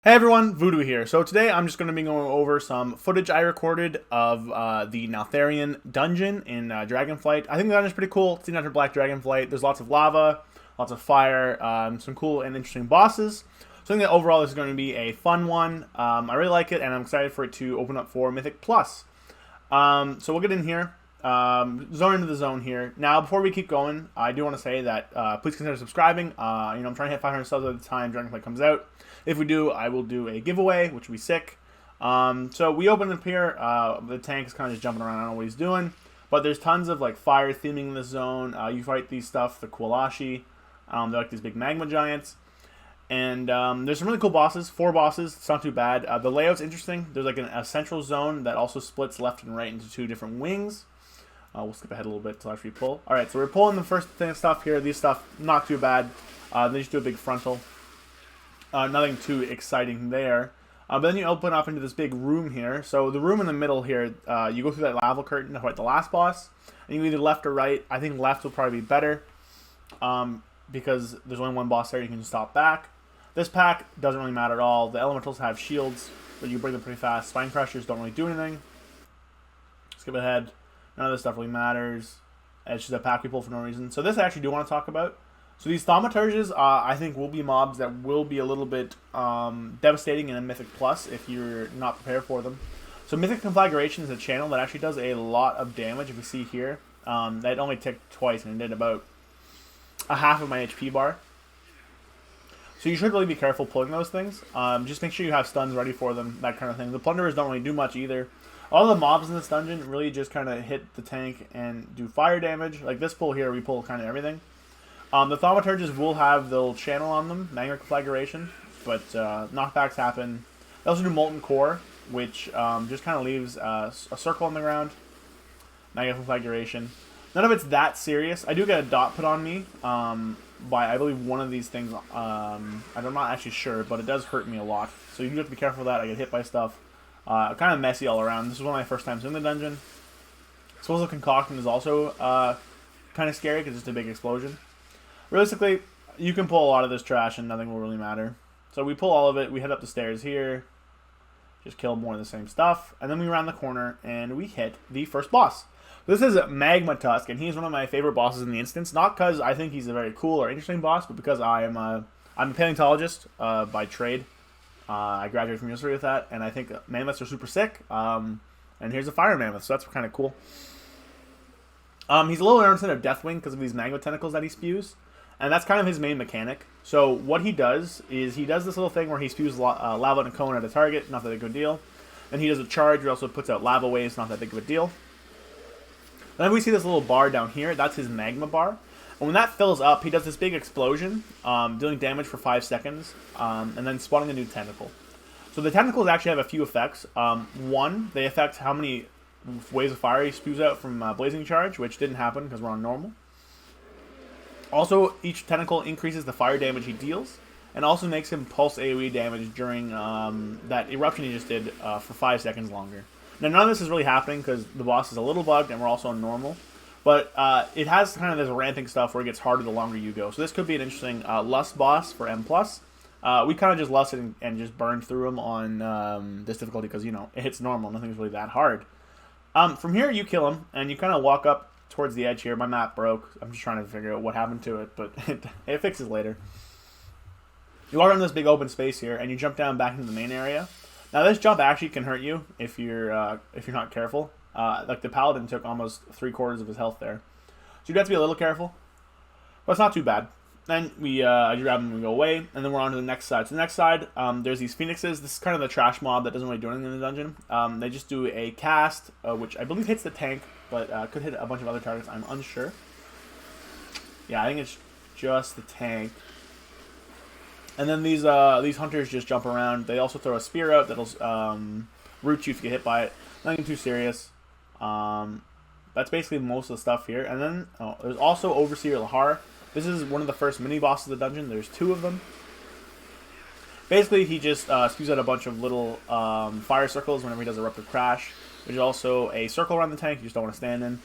Hey everyone, Voodoo here. So today I'm just going to be going over some footage I recorded of the Neltharian dungeon in Dragonflight. I think the dungeon's pretty cool. It's named after Black Dragonflight. There's lots of lava, lots of fire, some cool and interesting bosses. So I think that overall this is going to be a fun one. I really like it and I'm excited for it to open up for Mythic Plus. So we'll get in here. Zone into the zone here. Now, before we keep going, I do want to say that please consider subscribing. I'm trying to hit 500 subs at the time Dragonflight comes out. If we do, I will do a giveaway, which will be sick. So we open up here. The tank is kind of just jumping around. I don't know what he's doing. But there's tons of like fire theming in this zone. You fight these stuff, the Qualashi. They're like these big magma giants. And there's some really cool bosses. 4 bosses. It's not too bad. The layout's interesting. There's like a central zone that also splits left and right into 2 different wings. We'll skip ahead a little bit till after we pull. Alright, so we're pulling the first thing stuff here. These stuff, not too bad. They just do a big frontal. Nothing too exciting there. But then you open up into this big room here. So the room in the middle here, you go through that lava curtain to fight the last boss. And you go either left or right. I think left will probably be better. Because there's only one boss there, you can just stop back. This pack doesn't really matter at all. The elementals have shields, but you bring them pretty fast. Spine crushers don't really do anything. Skip ahead. None of this stuff really matters. It's just a pack we pull for no reason. So this I actually do want to talk about. So these thaumaturges, I think, will be mobs that will be a little bit devastating in a Mythic Plus if you're not prepared for them. So Mythic Conflagration is a channel that actually does a lot of damage. If you see here, that only ticked twice and it did about a half of my HP bar. So you should really be careful pulling those things. Just make sure you have stuns ready for them, that kind of thing. The Plunderers don't really do much either. All the mobs in this dungeon really just kind of hit the tank and do fire damage. Like this pull here, we pull kind of everything. The Thaumaturges will have the little channel on them, Magma Conflagration, but knockbacks happen. They also do Molten Core, which just kind of leaves a circle on the ground. Magma Conflagration. None of it's that serious. I do get a dot put on me by, I believe, one of these things. I'm not actually sure, but it does hurt me a lot. So you do have to be careful of that. I get hit by stuff. Kind of messy all around. This is one of my first times in the dungeon. Explosive Concoction is also kind of scary because it's a big explosion. Realistically, you can pull a lot of this trash and nothing will really matter. So we pull all of it. We head up the stairs here. Just kill more of the same stuff. And then we round the corner and we hit the first boss. This is Magma Tusk, and he's one of my favorite bosses in the instance. Not because I think he's a very cool or interesting boss, but because I'm a paleontologist by trade. I graduated from university with that, and I think mammoths are super sick. And here's a fire mammoth, so that's kind of cool. He's a little reminiscent of Deathwing because of these magma tentacles that he spews. And that's kind of his main mechanic. So what he does is he does this little thing where he spews lava in a cone at a target, not that big of a deal. Then he does a charge, he also puts out lava waves, not that big of a deal. And then we see this little bar down here, that's his magma bar. And when that fills up, he does this big explosion, dealing damage for 5 seconds, and then spawning a new tentacle. So the tentacles actually have a few effects. One, they affect how many waves of fire he spews out from Blazing Charge, which didn't happen because we're on normal. Also, each tentacle increases the fire damage he deals, and also makes him pulse AoE damage during that eruption he just did for 5 seconds longer. Now, none of this is really happening because the boss is a little bugged and we're also on normal. But it has kind of this ramping stuff where it gets harder the longer you go. So this could be an interesting Lust boss for M+. We kind of just lusted and just burned through him on this difficulty because, it hits normal. Nothing's really that hard. From here, you kill him, and you kind of walk up towards the edge here. My map broke. I'm just trying to figure out what happened to it, but it fixes later. You walk around this big open space here, and you jump down back into the main area. Now, this jump actually can hurt you if you're not careful. Like the paladin took almost 3/4 of his health there, so you have to be a little careful. But it's not too bad. Then I grab him and we go away, and then we're on to the next side. So the next side, there's these phoenixes. This is kind of the trash mob that doesn't really do anything in the dungeon. They just do a cast, which I believe hits the tank, but could hit a bunch of other targets. I'm unsure. Yeah, I think it's just the tank. And then these hunters just jump around. They also throw a spear out that'll root you if you get hit by it. Nothing too serious. That's basically most of the stuff here. And then there's also Overseer Lahar. This is one of the first mini bosses of the dungeon. There's 2 of them. Basically, he just spews out a bunch of little fire circles whenever he does Eruptive Crash. There's also a circle around the tank you just don't want to stand in.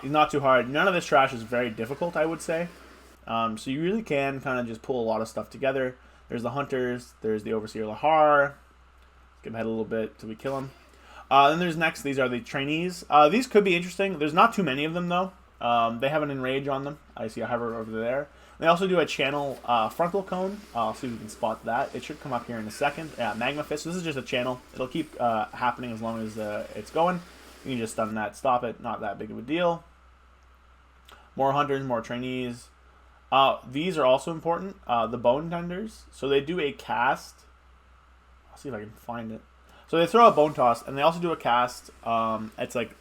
He's not too hard. None of this trash is very difficult, I would say. So you really can kind of just pull a lot of stuff together. There's the hunters. There's the Overseer Lahar. Skip ahead a little bit till we kill him. Then there's next. These are the trainees. These could be interesting. There's not too many of them though. They have an enrage on them. I see a hover over there. They also do a channel frontal cone. I'll see if we can spot that. It should come up here in a second. Magma Fist. So this is just a channel. It'll keep happening as long as it's going. You can just stun that, stop it. Not that big of a deal. More hunters, more trainees. These are also important. The Bone Tenders. So they do a cast. I'll see if I can find it. So they throw a Bone Toss, and they also do a cast. It's like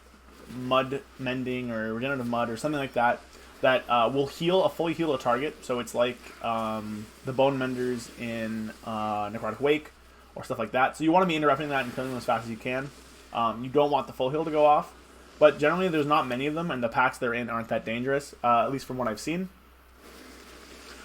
Mud Mending or Regenerative Mud or something like that. That will fully heal a target. So it's like the Bone Menders in Necrotic Wake or stuff like that. So you want to be interrupting that and killing them as fast as you can. You don't want the full heal to go off. But generally there's not many of them, and the packs they're in aren't that dangerous, at least from what I've seen.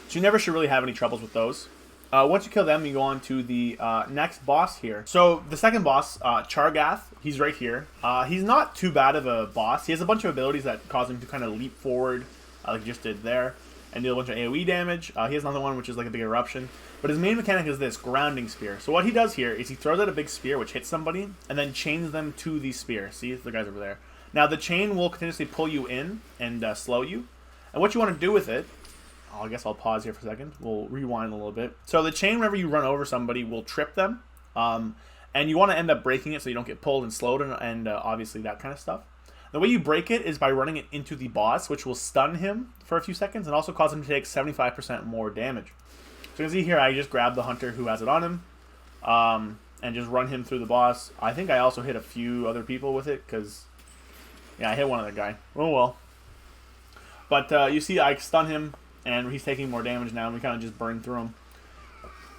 So you never should really have any troubles with those. Once you kill them, you go on to the next boss here. So the second boss, Chargath, he's right here. He's not too bad of a boss. He has a bunch of abilities that cause him to kind of leap forward, like he just did there, and deal a bunch of AoE damage. He has another one, which is like a big eruption. But his main mechanic is this, Grounding Spear. So what he does here is he throws out a big spear, which hits somebody, and then chains them to the spear. See, the guys over there. Now, the chain will continuously pull you in and slow you. And what you want to do with it, I guess I'll pause here for a second. We'll rewind a little bit. So the chain, whenever you run over somebody, will trip them. And you want to end up breaking it so you don't get pulled and slowed and obviously that kind of stuff. The way you break it is by running it into the boss, which will stun him for a few seconds and also cause him to take 75% more damage. So you can see here, I just grabbed the hunter who has it on him and just run him through the boss. I think I also hit a few other people with it because, yeah, I hit one other guy. Oh, well. But you see, I stun him and he's taking more damage now and we kind of just burn through him.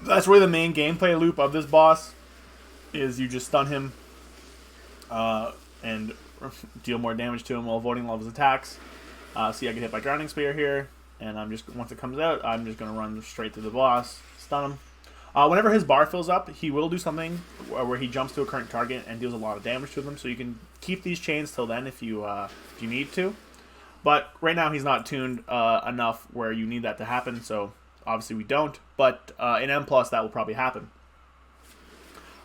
That's really the main gameplay loop of this boss is you just stun him and deal more damage to him while avoiding all of his attacks. See, I get hit by Grounding Spear here, and I'm just, once it comes out, I'm just going to run straight to the boss, stun him. Whenever his bar fills up, he will do something where he jumps to a current target and deals a lot of damage to them, so you can keep these chains till then if you need to. But right now he's not tuned enough where you need that to happen, so obviously we don't. But in M+, that will probably happen.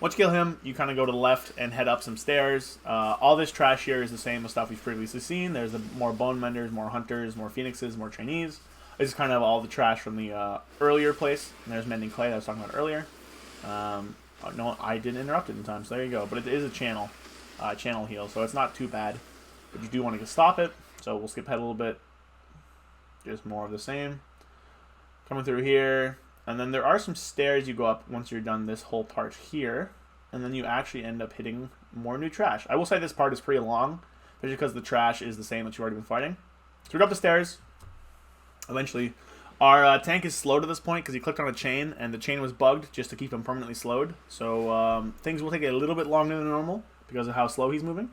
Once you kill him, you kind of go to the left and head up some stairs. All this trash here is the same as stuff we've previously seen. There's more Bone Menders, more Hunters, more Phoenixes, more Trainees. This is kind of all the trash from the earlier place. And there's Mending Clay that I was talking about earlier. No, I didn't interrupt it in time, so there you go. But it is a channel heal, so it's not too bad. But you do want to stop it, so we'll skip ahead a little bit. Just more of the same. Coming through here. And then there are some stairs you go up once you're done this whole part here. And then you actually end up hitting more new trash. I will say this part is pretty long, especially because the trash is the same that you've already been fighting. So we go up the stairs. Eventually. Our tank is slow to this point because he clicked on a chain, and the chain was bugged just to keep him permanently slowed. So things will take a little bit longer than normal because of how slow he's moving.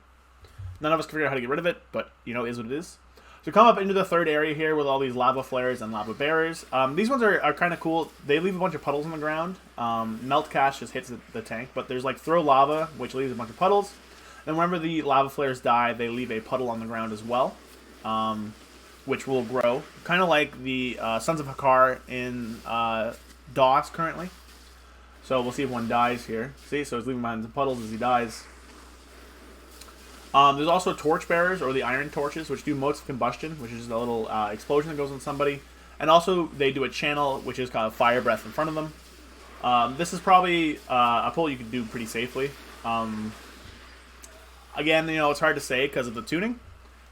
None of us can figure out how to get rid of it, but, you know, it is what it is. So come up into the third area here with all these lava flares and lava bearers. These ones are kind of cool. They leave a bunch of puddles on the ground. Melt Cast just hits the tank, but there's like Throw Lava, which leaves a bunch of puddles. And whenever the lava flares die, they leave a puddle on the ground as well, which will grow. Kind of like the Sons of Hakar in DOS currently. So we'll see if one dies here. See, so it's leaving behind the puddles as he dies. There's also torch bearers, or the iron torches, which do motes of combustion, which is a little explosion that goes on somebody. And also, they do a channel, which is kind of fire breath in front of them. This is probably a pull you can do pretty safely. Again, you know, it's hard to say because of the tuning,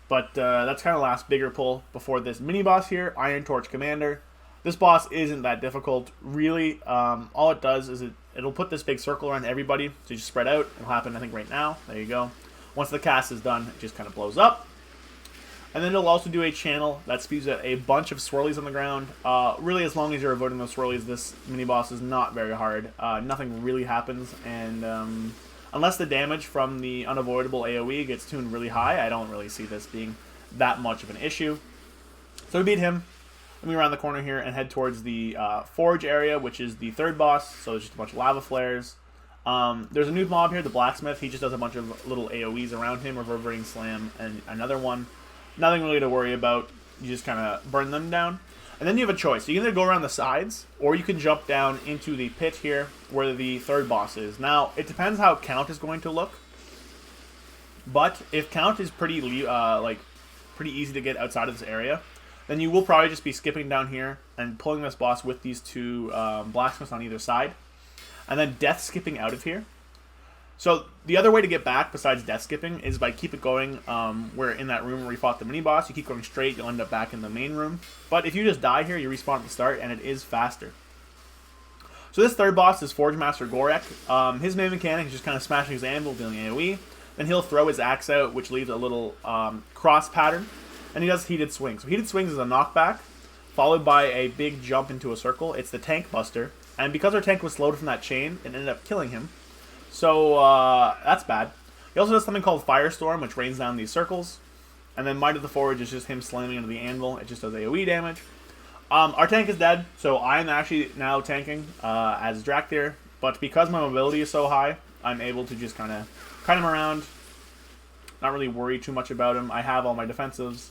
but that's kind of the last bigger pull before this mini-boss here, Iron Torch Commander. This boss isn't that difficult, really. All it does is it'll put this big circle around everybody, so you just spread out. It'll happen, I think, right now. There you go. Once the cast is done, it just kind of blows up. And then it'll also do a channel that spews out a bunch of swirlies on the ground. Really, as long as you're avoiding those swirlies, this mini-boss is not very hard. Nothing really happens, and unless the damage from the unavoidable AoE gets tuned really high, I don't really see this being that much of an issue. So we beat him. Let me around the corner here and head towards the Forge area, which is the third boss. So there's just a bunch of lava flares. There's a new mob here, the Blacksmith. He just does a bunch of little AoEs around him, Reverberating Slam, and another one. Nothing really to worry about. You just kind of burn them down. And then you have a choice. You can either go around the sides, or you can jump down into the pit here where the third boss is. Now, it depends how Count is going to look. But if Count is pretty easy to get outside of this area, then you will probably just be skipping down here and pulling this boss with these two blacksmiths on either side. And then death skipping out of here. So the other way to get back besides death skipping is by keep it going where in that room where you fought the mini boss. You keep going straight, you'll end up back in the main room. But if you just die here, you respawn at the start, and it is faster. So this third boss is Forge Master Gorek. His main mechanic is just kind of smashing his anvil, dealing AoE. Then he'll throw his axe out, which leaves a little cross pattern. And he does Heated Swing. So Heated Swings is a knockback, followed by a big jump into a circle. It's the Tank Buster. And because our tank was slowed from that chain, it ended up killing him. So, that's bad. He also does something called Firestorm, which rains down these circles. And then Might of the Forge is just him slamming into the anvil. It just does AoE damage. Our tank is dead, so I'm actually now tanking as Drakthir. But because my mobility is so high, I'm able to just kind of kite him around. Not really worry too much about him. I have all my defensives.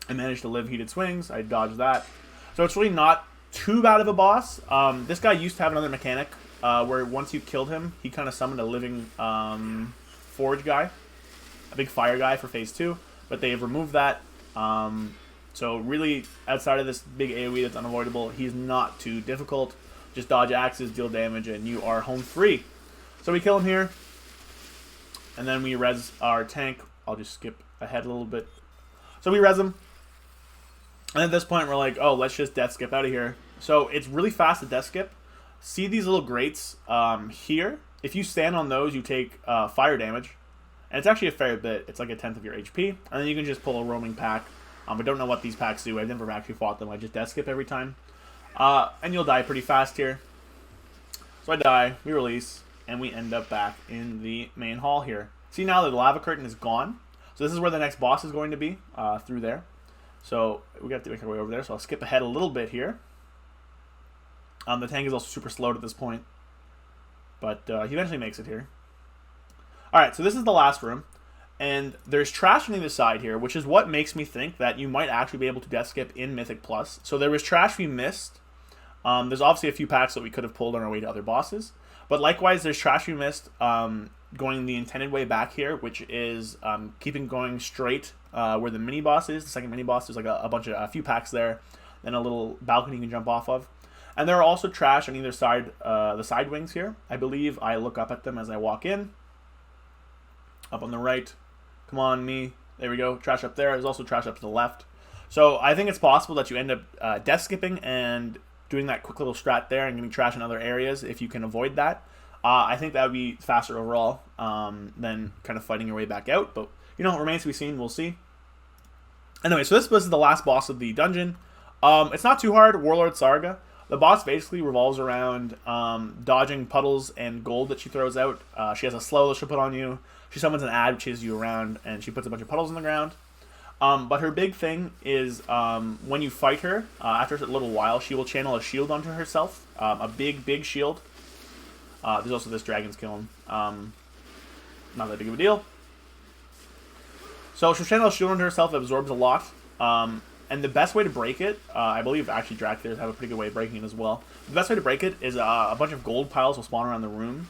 I managed to live Heated Swings. I dodged that. So it's really not too bad of a boss. This guy used to have another mechanic where once you killed him, he kind of summoned a living forge guy, a big fire guy for phase 2, but they've removed that. So really, outside of this big AoE that's unavoidable, he's not too difficult. Just dodge axes, deal damage, and you are home free. So we kill him here, and then we res our tank. I'll just skip ahead a little bit. So we res him, and at this point we're like, oh, let's just death skip out of here. So it's really fast to death skip. See these little grates here? If you stand on those, you take fire damage. And it's actually a fair bit. It's like a 10th of your HP. And then you can just pull a roaming pack. I don't know what these packs do. I've never actually fought them. I just death skip every time. And you'll die pretty fast here. So I die, we release, and we end up back in the main hall here. See now the lava curtain is gone. So this is where the next boss is going to be, through there. So we got to make our way over there. So I'll skip ahead a little bit here. The tank is also super slowed at this point. But he eventually makes it here. Alright, so this is the last room. And there's trash on either side here, which is what makes me think that you might actually be able to death skip in Mythic Plus. So there was trash we missed. There's obviously a few packs that we could have pulled on our way to other bosses. But likewise, there's trash we missed going the intended way back here, which is keeping going straight where the mini boss is. The second mini boss, there's like a few packs there. Then a little balcony you can jump off of. And there are also trash on either side, the side wings here. I believe I look up at them as I walk in. Up on the right. Come on, me. There we go. Trash up there. There's also trash up to the left. So I think it's possible that you end up death skipping and doing that quick little strat there and getting trash in other areas if you can avoid that. I think that would be faster overall than kind of fighting your way back out. But, you know, it remains to be seen. We'll see. Anyway, so this was the last boss of the dungeon. It's not too hard. Warlord Saga. The boss basically revolves around dodging puddles and gold that she throws out. She has a slow that she'll put on you. She summons an ad, chases you around, and she puts a bunch of puddles on the ground. But her big thing is when you fight her, after a little while, she will channel a shield onto herself. A big shield. There's also this dragon's kiln. Not that big of a deal. So she'll channel a shield onto herself that absorbs a lot. And the best way to break it, I believe actually Drakthir have a pretty good way of breaking it as well. The best way to break it is a bunch of gold piles will spawn around the room,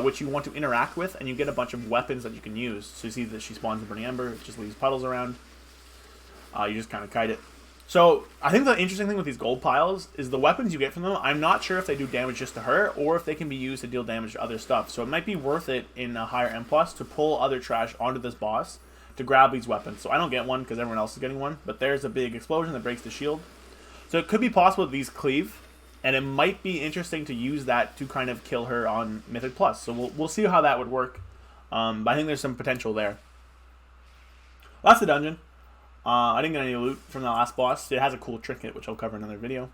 which you want to interact with, and you get a bunch of weapons that you can use. So you see that she spawns the Burning Ember, it just leaves puddles around. You just kind of kite it. So I think the interesting thing with these gold piles is the weapons you get from them. I'm not sure if they do damage just to her, or if they can be used to deal damage to other stuff. So it might be worth it in a higher M+, to pull other trash onto this boss to grab these weapons. So I don't get one because everyone else is getting one, but there's a big explosion that breaks the shield. So it could be possible that these cleave, and it might be interesting to use that to kind of kill her on Mythic Plus. So we'll see how that would work. But I think there's some potential there. That's the dungeon. I didn't get any loot from the last boss. It has a cool trinket, which I'll cover in another video.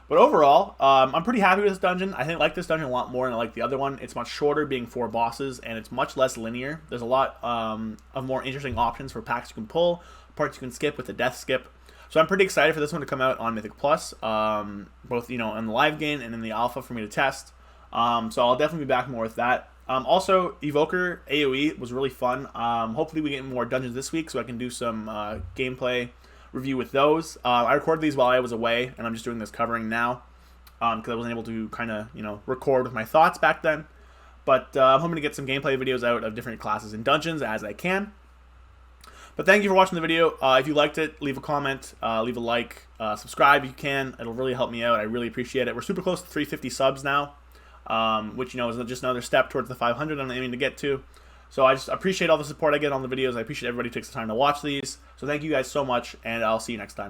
But overall, I'm pretty happy with this dungeon. I think I like this dungeon a lot more than I like the other one. It's much shorter, being 4 bosses, and it's much less linear. There's a lot of more interesting options for packs you can pull, parts you can skip with the death skip. So I'm pretty excited for this one to come out on Mythic Plus, both in the live game and in the alpha for me to test. So I'll definitely be back more with that. Also, Evoker AoE was really fun. Hopefully we get more dungeons this week so I can do some gameplay review with those. I recorded these while I was away, and I'm just doing this covering now because I wasn't able to kind of, record with my thoughts back then. But I'm hoping to get some gameplay videos out of different classes and dungeons as I can. But thank you for watching the video. If you liked it, leave a comment, leave a like, subscribe if you can. It'll really help me out. I really appreciate it. We're super close to 350 subs now, which, is just another step towards the 500 I'm aiming to get to. So I just appreciate all the support I get on the videos. I appreciate everybody who takes the time to watch these. So thank you guys so much, and I'll see you next time.